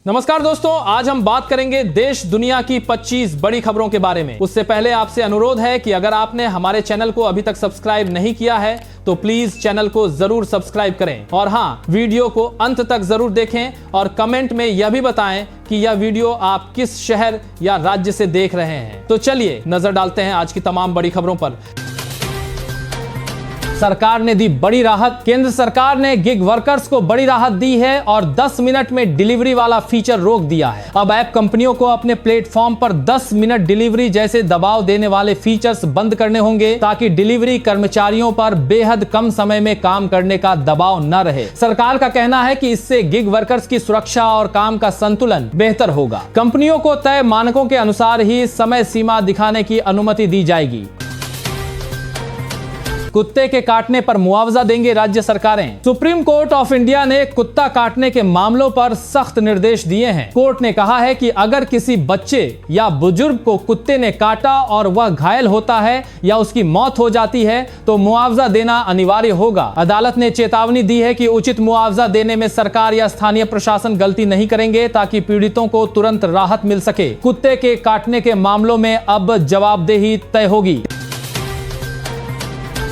नमस्कार दोस्तों, आज हम बात करेंगे देश दुनिया की 25 बड़ी खबरों के बारे में। उससे पहले आपसे अनुरोध है कि अगर आपने हमारे चैनल को अभी तक सब्सक्राइब नहीं किया है तो प्लीज चैनल को जरूर सब्सक्राइब करें और हाँ, वीडियो को अंत तक जरूर देखें और कमेंट में यह भी बताएं कि यह वीडियो आप किस शहर या राज्य से देख रहे हैं। तो चलिए नजर डालते हैं आज की तमाम बड़ी खबरों पर। सरकार ने दी बड़ी राहत। केंद्र सरकार ने गिग वर्कर्स को बड़ी राहत दी है और 10 मिनट में डिलीवरी वाला फीचर रोक दिया है। अब ऐप कंपनियों को अपने प्लेटफॉर्म पर 10 मिनट डिलीवरी जैसे दबाव देने वाले फीचर्स बंद करने होंगे ताकि डिलीवरी कर्मचारियों पर बेहद कम समय में काम करने का दबाव न रहे। सरकार का कहना है कि इससे गिग वर्कर्स की सुरक्षा और काम का संतुलन बेहतर होगा। कंपनियों को तय मानकों के अनुसार ही समय सीमा दिखाने की अनुमति दी जाएगी। कुत्ते के काटने पर मुआवजा देंगे राज्य सरकारें। सुप्रीम कोर्ट ऑफ इंडिया ने कुत्ता काटने के मामलों पर सख्त निर्देश दिए हैं। कोर्ट ने कहा है कि अगर किसी बच्चे या बुजुर्ग को कुत्ते ने काटा और वह घायल होता है या उसकी मौत हो जाती है तो मुआवजा देना अनिवार्य होगा। अदालत ने चेतावनी दी है कि उचित मुआवजा देने में सरकार या स्थानीय प्रशासन गलती नहीं करेंगे ताकि पीड़ितों को तुरंत राहत मिल सके। कुत्ते के काटने के मामलों में अब जवाबदेही तय होगी।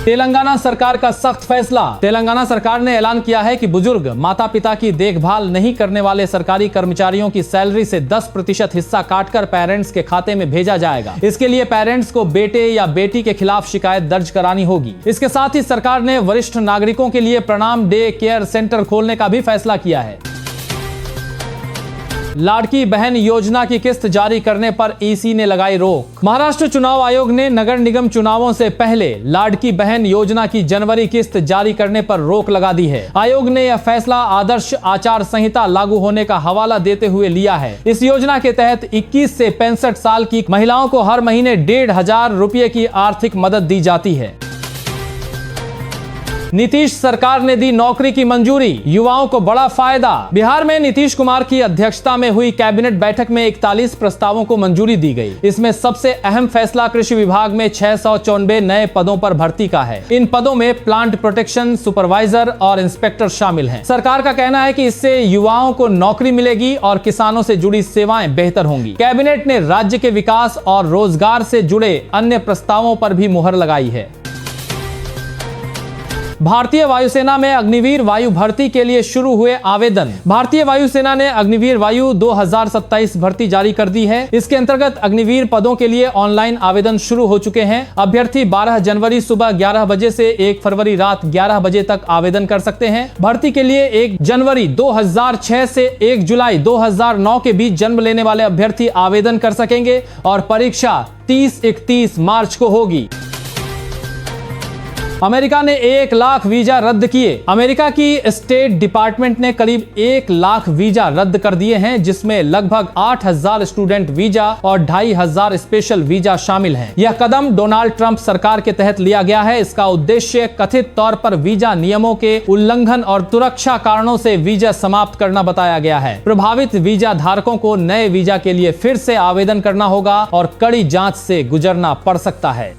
तेलंगाना सरकार का सख्त फैसला। तेलंगाना सरकार ने ऐलान किया है कि बुजुर्ग माता पिता की देखभाल नहीं करने वाले सरकारी कर्मचारियों की सैलरी से 10% हिस्सा काटकर पेरेंट्स के खाते में भेजा जाएगा। इसके लिए पेरेंट्स को बेटे या बेटी के खिलाफ शिकायत दर्ज करानी होगी। इसके साथ ही सरकार ने वरिष्ठ नागरिकों के लिए प्रणाम डे केयर सेंटर खोलने का भी फैसला किया है। लाड़की बहन योजना की किस्त जारी करने पर ईसी ने लगाई रोक। महाराष्ट्र चुनाव आयोग ने नगर निगम चुनावों से पहले लाड़की बहन योजना की जनवरी किस्त जारी करने पर रोक लगा दी है। आयोग ने यह फैसला आदर्श आचार संहिता लागू होने का हवाला देते हुए लिया है। इस योजना के तहत 21 से 65 साल की महिलाओं को हर महीने 1,500 रुपये की आर्थिक मदद दी जाती है। नीतीश सरकार ने दी नौकरी की मंजूरी, युवाओं को बड़ा फायदा। बिहार में नीतीश कुमार की अध्यक्षता में हुई कैबिनेट बैठक में 41 प्रस्तावों को मंजूरी दी गई। इसमें सबसे अहम फैसला कृषि विभाग में 694 नए पदों पर भर्ती का है। इन पदों में प्लांट प्रोटेक्शन सुपरवाइजर और इंस्पेक्टर शामिल हैं। सरकार का कहना है कि इससे युवाओं को नौकरी मिलेगी और किसानों से जुड़ी सेवाएं बेहतर होंगी। कैबिनेट ने राज्य के विकास और रोजगार से जुड़े अन्य प्रस्तावों पर भी मुहर लगाई है। भारतीय वायुसेना में अग्निवीर वायु भर्ती के लिए शुरू हुए आवेदन। भारतीय वायुसेना ने अग्निवीर वायु 2027 भर्ती जारी कर दी है। इसके अंतर्गत अग्निवीर पदों के लिए ऑनलाइन आवेदन शुरू हो चुके हैं। अभ्यर्थी 12 जनवरी सुबह 11 बजे से 1 फरवरी रात 11 बजे तक आवेदन कर सकते हैं। भर्ती के लिए 1 जनवरी 2006 से 1 जुलाई 2009 के बीच जन्म लेने वाले अभ्यर्थी आवेदन कर सकेंगे और परीक्षा 30-31 मार्च को होगी। अमेरिका ने 1 लाख वीजा रद्द किए। अमेरिका की स्टेट डिपार्टमेंट ने करीब 1 लाख वीजा रद्द कर दिए हैं, जिसमें लगभग 8,000 स्टूडेंट वीजा और 2,500 स्पेशल वीजा शामिल हैं। यह कदम डोनाल्ड ट्रंप सरकार के तहत लिया गया है। इसका उद्देश्य कथित तौर पर वीजा नियमों के उल्लंघन और सुरक्षा कारणों से वीजा समाप्त करना बताया गया है। प्रभावित वीजा धारकों को नए वीजा के लिए फिर से आवेदन करना होगा और कड़ी जांच से गुजरना पड़ सकता है।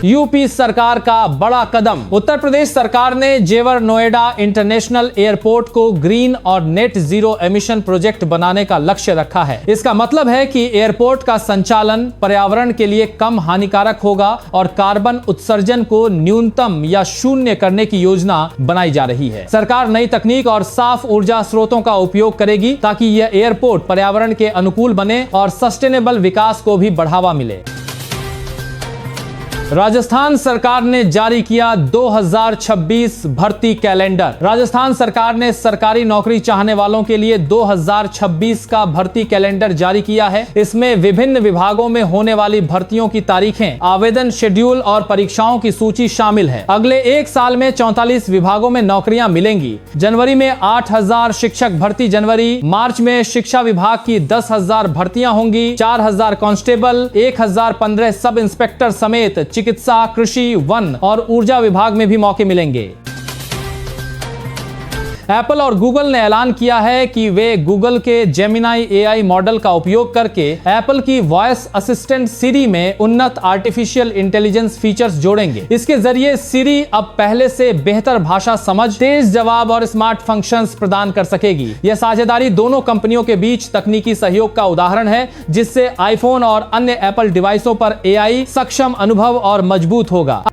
यूपी सरकार का बड़ा कदम। उत्तर प्रदेश सरकार ने जेवर नोएडा इंटरनेशनल एयरपोर्ट को ग्रीन और नेट जीरो एमिशन प्रोजेक्ट बनाने का लक्ष्य रखा है। इसका मतलब है कि एयरपोर्ट का संचालन पर्यावरण के लिए कम हानिकारक होगा और कार्बन उत्सर्जन को न्यूनतम या शून्य करने की योजना बनाई जा रही है। सरकार नई तकनीक और साफ ऊर्जा स्रोतों का उपयोग करेगी ताकि यह एयरपोर्ट पर्यावरण के अनुकूल बने और सस्टेनेबल विकास को भी बढ़ावा मिले। राजस्थान सरकार ने जारी किया 2026 भर्ती कैलेंडर। राजस्थान सरकार ने सरकारी नौकरी चाहने वालों के लिए 2026 का भर्ती कैलेंडर जारी किया है। इसमें विभिन्न विभागों में होने वाली भर्तियों की तारीखें, आवेदन शेड्यूल और परीक्षाओं की सूची शामिल है। अगले 1 साल में 44 विभागों में नौकरियां मिलेंगी। जनवरी में 8,000 शिक्षक भर्ती जनवरी, मार्च में शिक्षा विभाग की 10,000 भर्तियां होंगी, 4,000 कांस्टेबल, 1,015 सब इंस्पेक्टर समेत चिकित्सा, कृषि, वन और ऊर्जा विभाग में भी मौके मिलेंगे। एप्पल और गूगल ने ऐलान किया है कि वे गूगल के जेमिनाई एआई मॉडल का उपयोग करके एप्पल की वॉइस असिस्टेंट सिरी में उन्नत आर्टिफिशियल इंटेलिजेंस फीचर्स जोड़ेंगे। इसके जरिए सिरी अब पहले से बेहतर भाषा समझ, तेज जवाब और स्मार्ट फंक्शंस प्रदान कर सकेगी। यह साझेदारी दोनों कंपनियों के बीच तकनीकी सहयोग का उदाहरण है, जिससे आईफोन और अन्य एप्पल डिवाइसों पर एआई सक्षम अनुभव और मजबूत होगा।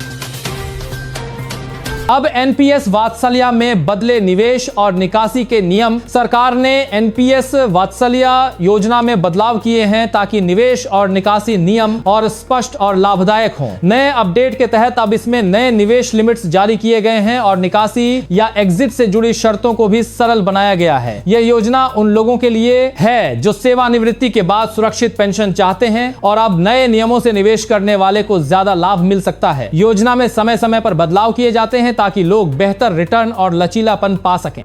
अब एनपीएस वात्सल्य में बदले निवेश और निकासी के नियम। सरकार ने एनपीएस वात्सल्य योजना में बदलाव किए हैं ताकि निवेश और निकासी नियम और स्पष्ट और लाभदायक हों। नए अपडेट के तहत अब इसमें नए निवेश लिमिट्स जारी किए गए हैं और निकासी या एग्जिट से जुड़ी शर्तों को भी सरल बनाया गया है। यह योजना उन लोगों के लिए है जो सेवानिवृत्ति के बाद सुरक्षित पेंशन चाहते हैं, और अब नए नियमों से निवेश करने वाले को ज्यादा लाभ मिल सकता है। योजना में समय समय पर बदलाव किए जाते हैं ताकि लोग बेहतर रिटर्न और लचीलापन पा सकें।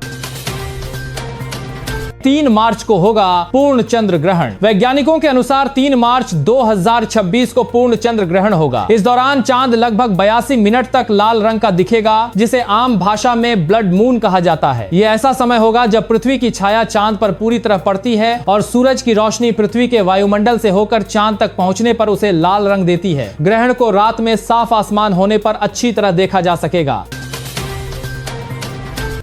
3 मार्च को होगा पूर्ण चंद्र ग्रहण। वैज्ञानिकों के अनुसार 3 मार्च 2026 को पूर्ण चंद्र ग्रहण होगा। इस दौरान चांद लगभग 82 मिनट तक लाल रंग का दिखेगा, जिसे आम भाषा में ब्लड मून कहा जाता है। यह ऐसा समय होगा जब पृथ्वी की छाया चांद पर पूरी तरह पड़ती है और सूरज की रोशनी पृथ्वी के वायुमंडल से होकर चांद तक पहुंचने पर उसे लाल रंग देती है। ग्रहण को रात में साफ आसमान होने पर अच्छी तरह देखा जा सकेगा।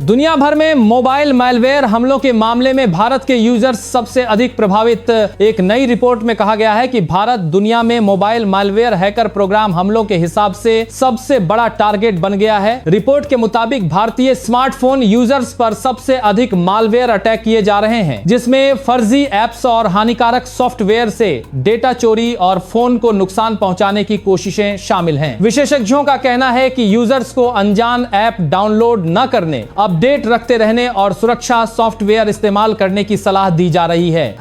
दुनिया भर में मोबाइल मैलवेयर हमलों के मामले में भारत के यूजर्स सबसे अधिक प्रभावित। एक नई रिपोर्ट में कहा गया है कि भारत दुनिया में मोबाइल मैलवेयर हैकर प्रोग्राम हमलों के हिसाब से सबसे बड़ा टारगेट बन गया है। रिपोर्ट के मुताबिक भारतीय स्मार्टफोन यूजर्स पर सबसे अधिक मालवेयर अटैक किए जा रहे हैं, जिसमें फर्जी एप्स और हानिकारक सॉफ्टवेयर से डेटा चोरी और फोन को नुकसान पहुंचाने की कोशिशें शामिल हैं। विशेषज्ञों का कहना है कि यूजर्स को अनजान ऐप डाउनलोड न करने, अपडेट रखते रहने और सुरक्षा सॉफ्टवेयर इस्तेमाल करने की सलाह दी जा रही है।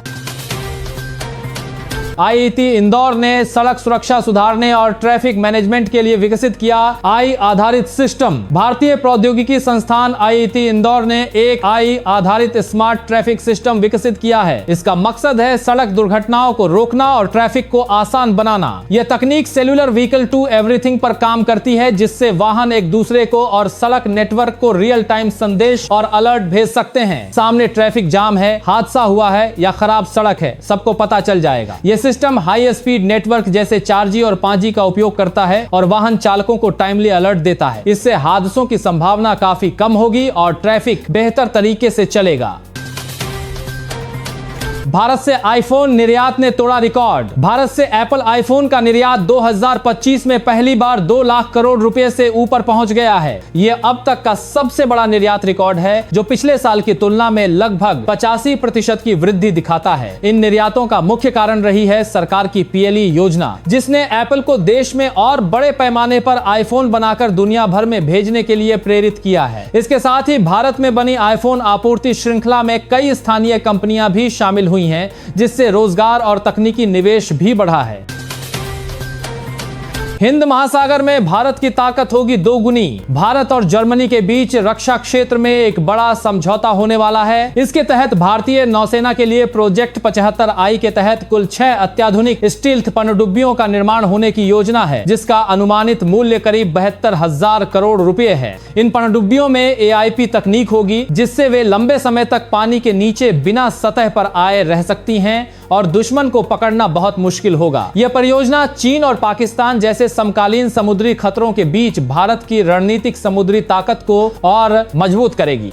आईआईटी इंदौर ने सड़क सुरक्षा सुधारने और ट्रैफिक मैनेजमेंट के लिए विकसित किया आई आधारित सिस्टम। भारतीय प्रौद्योगिकी संस्थान आईआईटी इंदौर ने एक आई आधारित स्मार्ट ट्रैफिक सिस्टम विकसित किया है। इसका मकसद है सड़क दुर्घटनाओं को रोकना और ट्रैफिक को आसान बनाना। यह तकनीक सेल्युलर व्हीकल टू एवरीथिंग पर काम करती है, जिससे वाहन एक दूसरे को और सड़क नेटवर्क को रियल टाइम संदेश और अलर्ट भेज सकते हैं। सामने ट्रैफिक जाम है, हादसा हुआ है या खराब सड़क है, सबको पता चल जाएगा। यह सिस्टम हाई स्पीड नेटवर्क जैसे 4G और 5G का उपयोग करता है और वाहन चालकों को टाइमली अलर्ट देता है। इससे हादसों की संभावना काफी कम होगी और ट्रैफिक बेहतर तरीके से चलेगा। भारत से आईफोन निर्यात ने तोड़ा रिकॉर्ड। भारत से एप्पल आईफोन का निर्यात 2025 में पहली बार 2 लाख करोड़ रुपए से ऊपर पहुंच गया है। यह अब तक का सबसे बड़ा निर्यात रिकॉर्ड है, जो पिछले साल की तुलना में लगभग 85% की वृद्धि दिखाता है। इन निर्यातों का मुख्य कारण रही है सरकार की पीएलई योजना, जिसने एप्पल को देश में और बड़े पैमाने पर आईफोन बनाकर दुनिया भर में भेजने के लिए प्रेरित किया है। इसके साथ ही भारत में बनी आईफोन आपूर्ति श्रृंखला में कई स्थानीय कंपनियां भी शामिल हुई हैं, जिससे रोजगार और तकनीकी निवेश भी बढ़ा है। हिंद महासागर में भारत की ताकत होगी दोगुनी। भारत और जर्मनी के बीच रक्षा क्षेत्र में एक बड़ा समझौता होने वाला है। इसके तहत भारतीय नौसेना के लिए प्रोजेक्ट 75I के तहत कुल 6 अत्याधुनिक स्टील्थ पनडुब्बियों का निर्माण होने की योजना है, जिसका अनुमानित मूल्य करीब 72,000 करोड़ रुपए है। इन पनडुब्बियों में AIP तकनीक होगी, जिससे वे लंबे समय तक पानी के नीचे बिना सतह पर आए रह सकती हैं और दुश्मन को पकड़ना बहुत मुश्किल होगा। यह परियोजना चीन और पाकिस्तान जैसे समकालीन समुद्री खतरों के बीच भारत की रणनीतिक समुद्री ताकत को और मजबूत करेगी।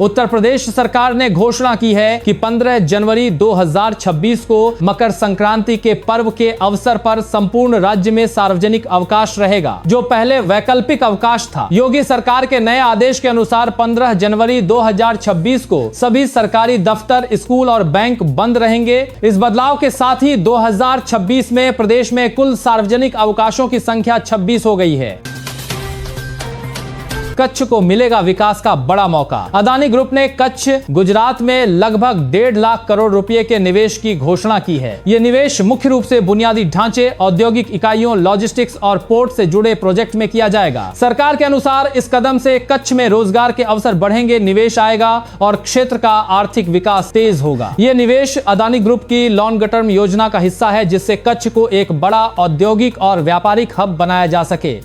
उत्तर प्रदेश सरकार ने घोषणा की है कि 15 जनवरी 2026 को मकर संक्रांति के पर्व के अवसर पर संपूर्ण राज्य में सार्वजनिक अवकाश रहेगा, जो पहले वैकल्पिक अवकाश था। योगी सरकार के नए आदेश के अनुसार 15 जनवरी 2026 को सभी सरकारी दफ्तर, स्कूल और बैंक बंद रहेंगे। इस बदलाव के साथ ही 2026 में प्रदेश में कुल सार्वजनिक अवकाशों की संख्या 26 हो गई है। कच्छ को मिलेगा विकास का बड़ा मौका। अदानी ग्रुप ने कच्छ, गुजरात में लगभग 1.5 लाख करोड़ रुपए के निवेश की घोषणा की है। यह निवेश मुख्य रूप से बुनियादी ढांचे, औद्योगिक इकाइयों, लॉजिस्टिक्स और पोर्ट से जुड़े प्रोजेक्ट में किया जाएगा। सरकार के अनुसार इस कदम से कच्छ में रोजगार के अवसर बढ़ेंगे, निवेश आएगा और क्षेत्र का आर्थिक विकास तेज होगा। यह निवेश अदानी ग्रुप की लॉन्ग टर्म योजना का हिस्सा है, जिससे कच्छ को एक बड़ा औद्योगिक और व्यापारिक हब बनाया जा सके।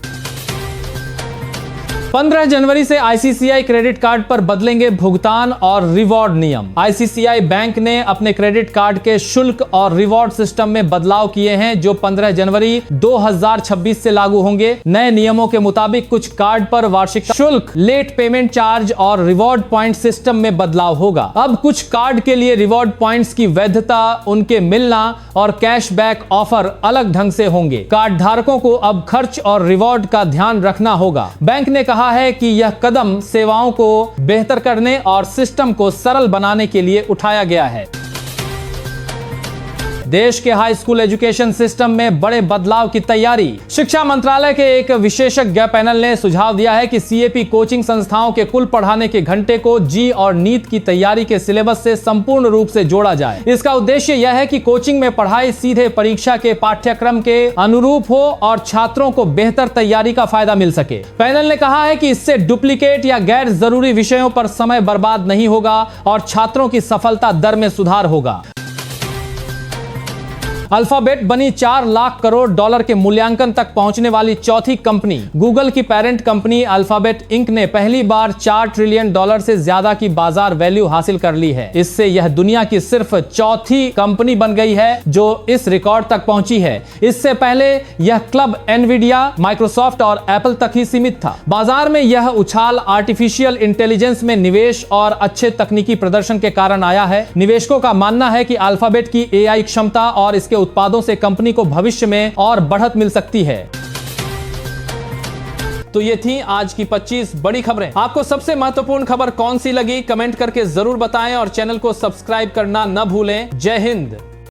15 जनवरी से आईसीसीआई क्रेडिट कार्ड पर बदलेंगे भुगतान और रिवॉर्ड नियम। आईसीसीआई बैंक ने अपने क्रेडिट कार्ड के शुल्क और रिवॉर्ड सिस्टम में बदलाव किए हैं जो 15 जनवरी 2026 से लागू होंगे। नए नियमों के मुताबिक कुछ कार्ड पर वार्षिक शुल्क, लेट पेमेंट चार्ज और रिवॉर्ड पॉइंट सिस्टम में बदलाव होगा। अब कुछ कार्ड के लिए रिवॉर्ड पॉइंट्स की वैधता, उनके मिलना और कैशबैक ऑफर अलग ढंग से होंगे। कार्ड धारकों को अब खर्च और रिवॉर्ड का ध्यान रखना होगा। बैंक ने कहा है कि यह कदम सेवाओं को बेहतर करने और सिस्टम को सरल बनाने के लिए उठाया गया है। देश के हाई स्कूल एजुकेशन सिस्टम में बड़े बदलाव की तैयारी। शिक्षा मंत्रालय के एक विशेषज्ञ पैनल ने सुझाव दिया है कि सीएपी कोचिंग संस्थाओं के कुल पढ़ाने के घंटे को जी और नीट की तैयारी के सिलेबस से संपूर्ण रूप से जोड़ा जाए। इसका उद्देश्य यह है कि कोचिंग में पढ़ाई सीधे परीक्षा के पाठ्यक्रम के अनुरूप हो और छात्रों को बेहतर तैयारी का फायदा मिल सके। पैनल ने कहा है कि इससे डुप्लीकेट या गैर जरूरी विषयों पर समय बर्बाद नहीं होगा और छात्रों की सफलता दर में सुधार होगा। अल्फाबेट बनी 4 लाख करोड़ डॉलर के मूल्यांकन तक पहुंचने वाली चौथी कंपनी। गूगल की पेरेंट कंपनी अल्फाबेट इंक ने पहली बार $4 ट्रिलियन से ज्यादा की बाजार वैल्यू हासिल कर ली है। इससे यह दुनिया की सिर्फ चौथी कंपनी बन गई है जो इस रिकॉर्ड तक पहुंची है। इससे पहले यह क्लब एनवीडिया, माइक्रोसॉफ्ट और एप्पल तक ही सीमित था। बाजार में यह उछाल आर्टिफिशियल इंटेलिजेंस में निवेश और अच्छे तकनीकी प्रदर्शन के कारण आया है। निवेशकों का मानना है कि अल्फाबेट की एआई क्षमता और इसके उत्पादों से कंपनी को भविष्य में और बढ़त मिल सकती है। तो ये थी आज की 25 बड़ी खबरें। आपको सबसे महत्वपूर्ण खबर कौन सी लगी कमेंट करके जरूर बताएं और चैनल को सब्सक्राइब करना न भूलें। जय हिंद।